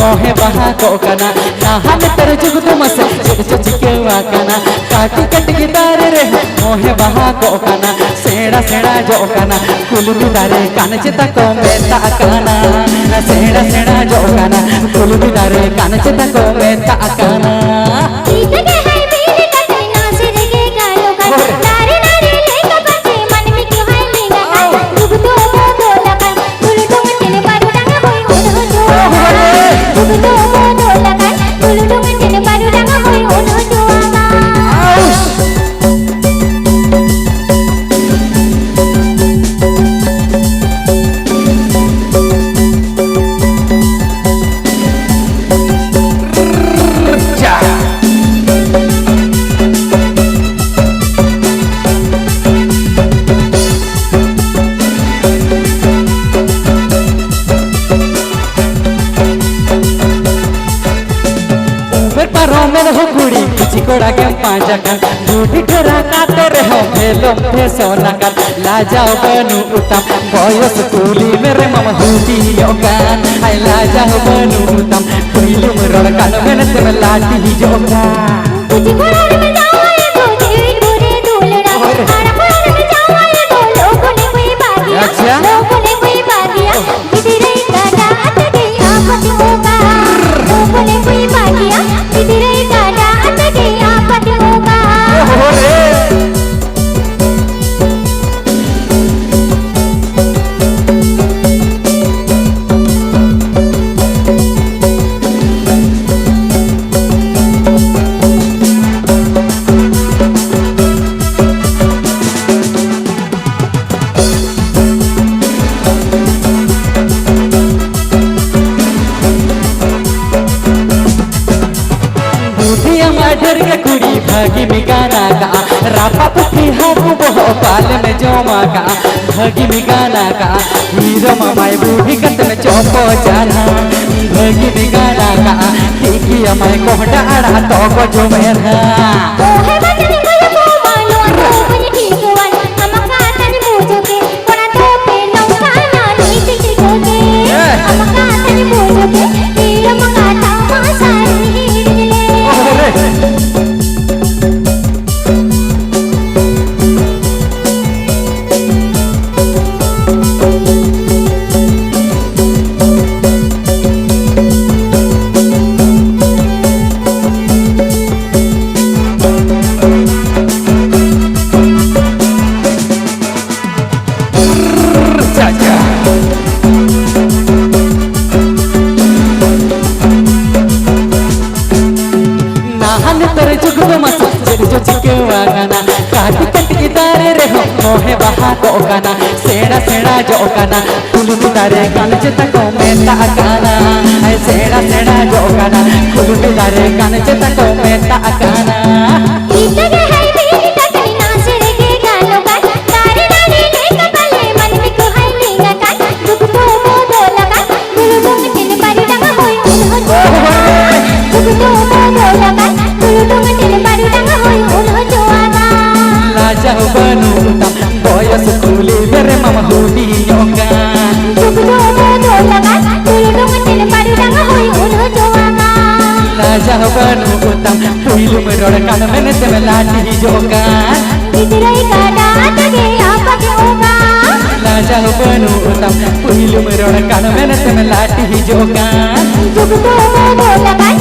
मोहे बहा को कना नाहन तर जुग तुम से चिकेवा कना काटी कट गिटार रे मोहे बहा को कना सेड़ा सेड़ा जो कना कुलुबी दारे कान चिता को मेता कना सेड़ा सेड़ा जो कना कुलुबी दारे कान चिता को मेता कना रोमेन हो कुड़ी चिकोड़ा के पांचा कर बूढ़ी ठोरा काते रहो भेलो फे सोना कर लाजाओ बनू उतम बॉयस कुली मेरे मम हुटी योगान हाय लाजाओ बनू उतम कुइलू मरोड़ कान में ते लाटी जोगान चिकोड़ा में जाओ ये तो जीवन बुरे दूलड़ा आड़ा पार में जाओ ये तो लोगों ने कोई बादिया लोगों ने कोई बादिया किधरे काटा अत गई आपत होगा लोगों ने कोई बादिया किधरे काटा अत गई आपत होगा ढेर के कुड़ी भागी में गाना का रापा पुठी हाथू बहो पाल में जोमा का भागी में गाना का हीरो मामाई बूढ़ी कत में चौपो जाना भागी में गाना का ठीक अमाई कोहड़ा आड़ा तो को जो मेरा ओहे बजनी मुझे को मानो तो मुझे ठीक वन हमका तन मुझे के कोना तो पे नौका ना नीति के कोके हमका तन मुझे के हीरो मका ता मासारी जो चिकेवा गाना काटी कट गिटारे रे हो मोहे बहा को गाना सेड़ा सेड़ा जो गाना कुलुबी दारे कान चिता को मेता गाना है सेड़ा सेड़ा जो गाना कुलुबी दारे कान चिता को मेता गाना इतने है मेरी टकरी नाचे रे गानो का तारे नानी ने कपले मन में को है लीगा का दुख तो बोलो लगा गुरु तुम तिन पर डंगा होई उन हो दुख तो बोलो लगा गुरु तुम तिन पर डंगा होई उन हो लाजाओ बनू उतम बॉयस कुली मेरे मम हुटी योगान दुख तो बोलो लगा गुरु तुम तिन पर डंगा होई उन हो लाजाओ बनू उतम कुइलू मरोड़ कान में ते लाटी जोगान किधरे काटा तगे आपके होगा लाजाओ बनू उतम कुइलू मरोड़ कान में ते लाटी जोगान दुख तो बोलो लगा